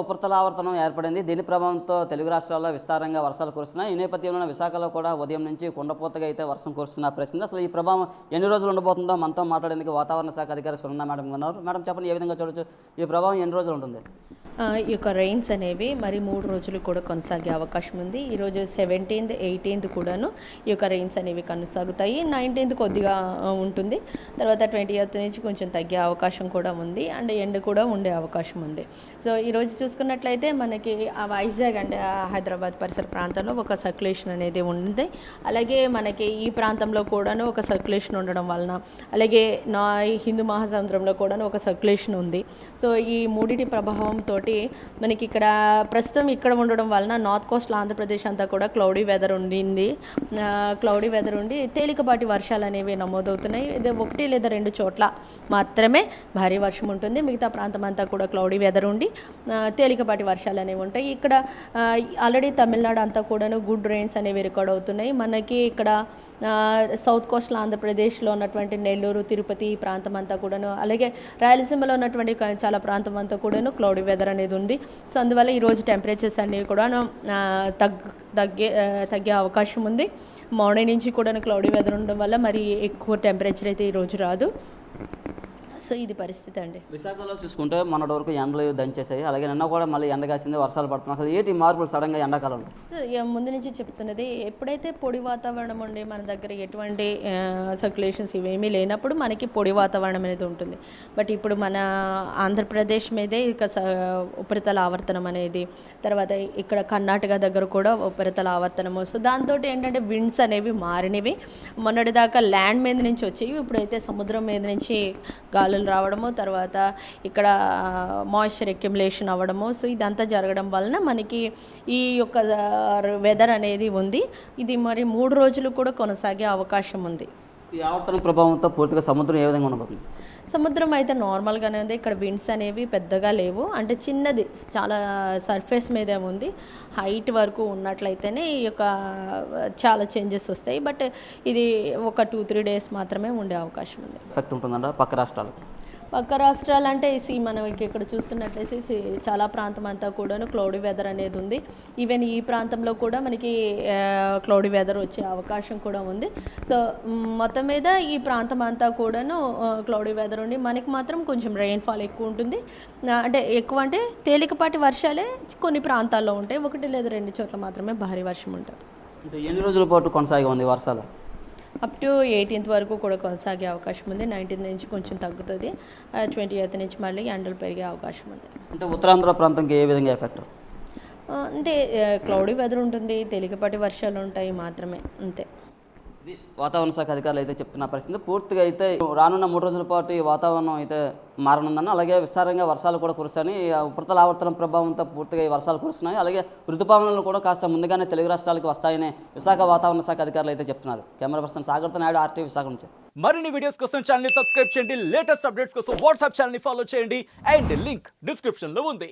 ఉపరితల ఆవర్తనం ఏర్పడింది. దీని ప్రభావంతో తెలుగు రాష్ట్రాల్లో విస్తారంగా వర్షాలు కురుస్తున్నాయి. ఈ నేపథ్యంలో విశాఖలో కూడా ఉదయం నుంచి కుండపోతగా అయితే వర్షం కురుస్తున్న పరిస్థితి. అసలు ఈ ప్రభావం ఎన్ని రోజులు ఉండబోతుందో మనతో మాట్లాడేందుకు వాతావరణ శాఖ అధికారి సునీత మేడం ఉన్నారు. మేడం చెప్పండి, ఏ విధంగా చూడొచ్చు, ఈ ప్రభావం ఎన్ని రోజులు ఉంటుంది? ఈ యొక్క రెయిన్స్ అనేవి మరి 3 రోజులు కూడా కొనసాగే అవకాశం ఉంది. ఈరోజు 17th 18th కూడాను ఈ యొక్క రెయిన్స్ అనేవి కొనసాగుతాయి. 19th కొద్దిగా ఉంటుంది. తర్వాత 20th నుంచి కొంచెం తగ్గే అవకాశం కూడా ఉంది. అండ్ ఎండ కూడా ఉండే అవకాశం ఉంది. సో ఈరోజు చూసుకున్నట్లయితే మనకి ఆ వైజాగ్ అండ్ హైదరాబాద్ పరిసర ప్రాంతంలో ఒక సర్క్యులేషన్ అనేది ఉంది. అలాగే మనకి ఈ ప్రాంతంలో కూడాను ఒక సర్క్యులేషన్ ఉండడం వలన, అలాగే హిందూ మహాసముద్రంలో కూడాను ఒక సర్క్యులేషన్ ఉంది. సో ఈ మూడిటి ప్రభావంతో మనకి ఇక్కడ ప్రస్తుతం ఇక్కడ ఉండడం వలన నార్త్ కోస్ట్లో ఆంధ్రప్రదేశ్ అంతా కూడా క్లౌడీ వెదర్ ఉండి తేలికపాటి వర్షాలు అనేవి నమోదవుతున్నాయి. ఇది 1 లేదా 2 చోట్ల మాత్రమే భారీ వర్షం ఉంటుంది. మిగతా ప్రాంతం అంతా కూడా క్లౌడీ వెదర్ ఉండి తేలికపాటి వర్షాలు అనేవి ఉంటాయి. ఇక్కడ ఆల్రెడీ తమిళనాడు అంతా కూడాను గుడ్ రెయిన్స్ అనేవి రికార్డ్ అవుతున్నాయి. మనకి ఇక్కడ సౌత్ కోస్ట్లో ఆంధ్రప్రదేశ్లో ఉన్నటువంటి నెల్లూరు, తిరుపతి ఈ ప్రాంతం అంతా కూడాను, అలాగే రాయలసీమలో ఉన్నటువంటి చాలా ప్రాంతం అంతా కూడాను క్లౌడీ వెదర్ అనేది ఉంది. సో అందువల్ల ఈరోజు టెంపరేచర్స్ అనేవి కూడా తగ్గే అవకాశం ఉంది. మార్నింగ్ నుంచి కూడా క్లౌడీ వెదర్ ఉండడం వల్ల మరి ఎక్కువ టెంపరేచర్ అయితే ఈరోజు రాదు. సో ఇది పరిస్థితి అండి. విశాఖలో చూసుకుంటే మొన్నటి వరకు ఎండలు దంచేసాయి, అలాగే నిన్న కూడా మళ్ళీ ఎండ కాసింది, వర్షాలు పడుతున్నాయి. అసలు ఏంటి మార్పులు సడన్గా ఎండాకాలంలో? ముందు నుంచి చెప్తున్నది, ఎప్పుడైతే పొడి వాతావరణం ఉండి మన దగ్గర ఎటువంటి సర్క్యులేషన్స్ ఇవేమీ లేనప్పుడు మనకి పొడి వాతావరణం అనేది ఉంటుంది. బట్ ఇప్పుడు మన ఆంధ్రప్రదేశ్ మీదే ఇక ఉపరితల ఆవర్తనం అనేది, తర్వాత ఇక్కడ కర్ణాటక దగ్గర కూడా ఉపరితల ఆవర్తనము. సో దాంతో ఏంటంటే విండ్స్ అనేవి మారినవి. మొన్నటిదాకా ల్యాండ్ మీద నుంచి వచ్చేవి, ఇప్పుడైతే సముద్రం మీద నుంచి గాలులు రావడము, తర్వాత ఇక్కడ మాయిశ్చర్ అక్యుములేషన్ అవ్వడము. సో ఇదంతా జరగడం వలన మనకి ఈ యొక్క వెదర్ అనేది ఉంది. ఇది మరి 3 రోజులు కూడా కొనసాగే అవకాశం ఉంది. ఈ ఆవర్తన ప్రభావంతో పూర్తిగా సముద్రం ఏ విధంగా ఉండబోతుంది? సముద్రం అయితే నార్మల్గానే ఉంది. ఇక్కడ విండ్స్ అనేవి పెద్దగా లేవు, అంటే చిన్నది, చాలా సర్ఫేస్ మీదే ఉంది. హైట్ వరకు ఉన్నట్లయితేనే ఈ యొక్క చాలా చేంజెస్ వస్తాయి. బట్ ఇది ఒక 2-3 డేస్ మాత్రమే ఉండే అవకాశం ఉంది. ఎఫెక్ట్ ఉంటుందంట పక్క రాష్ట్రాలకు? పక్క రాష్ట్రాలు అంటే మనకి ఇక్కడ చూస్తున్నట్లయితే చాలా ప్రాంతం అంతా కూడాను క్లౌడీ వెదర్ అనేది ఉంది. ఈవెన్ ఈ ప్రాంతంలో కూడా మనకి క్లౌడీ వెదర్ వచ్చే అవకాశం కూడా ఉంది. సో మొత్తం మీద ఈ ప్రాంతం అంతా కూడాను క్లౌడీ వెదర్ ఉండి మనకి మాత్రం కొంచెం రెయిన్ఫాల్ ఎక్కువ ఉంటుంది. అంటే ఎక్కువ అంటే తేలికపాటి వర్షాలే కొన్ని ప్రాంతాల్లో ఉంటాయి. 1 లేదా 2 చోట్ల మాత్రమే భారీ వర్షం ఉంటుంది. అంటే ఎన్ని రోజుల పాటు కొనసాగి ఉంది వర్షాలు? అప్ టు 18th వరకు కూడా కొనసాగే అవకాశం ఉంది. 19th నుంచి కొంచెం తగ్గుతుంది. 20th నుంచి మళ్ళీ ఎండలు పెరిగే అవకాశం ఉంది. అంటే ఉత్తరాంధ్ర ప్రాంతంకి ఏ విధంగా ఎఫెక్ట్? అంటే క్లౌడీ వెదర్ ఉంటుంది, తేలికపాటి వర్షాలు ఉంటాయి మాత్రమే, అంతే. ఇది వాతావరణ శాఖ అధికారులు అయితే చెప్తున్న పరిస్థితి. పూర్తిగా అయితే రానున్న 3 రోజుల పాటు ఈ వాతావరణం అయితే మారనుందని, అలాగే విస్తారంగా వర్షాలు కూడా కురుస్తాయని, ఉపరితల ఆవర్తనం ప్రభావంతో పూర్తిగా ఈ వర్షాలు కురుస్తున్నాయి. అలాగే ఋతుపవనాలు కూడా కాస్త ముందుగానే తెలుగు రాష్ట్రాలకు వస్తాయని విశాఖ వాతావరణ శాఖ అధికారులు అయితే చెప్తున్నారు. కెమెరా పర్సన్ సాగర్తో నాయుడు, RTV విశాఖ నుంచి. మరిన్ని వీడియోస్ కోసం ఛానల్ ని సబ్స్క్రైబ్ చేయండి. లేటెస్ట్ అప్డేట్స్ కోసం వాట్సాప్ ఛానల్ ని ఫాలో చేయండి. అండ్ లింక్ డిస్క్రిప్షన్ లో ఉంది.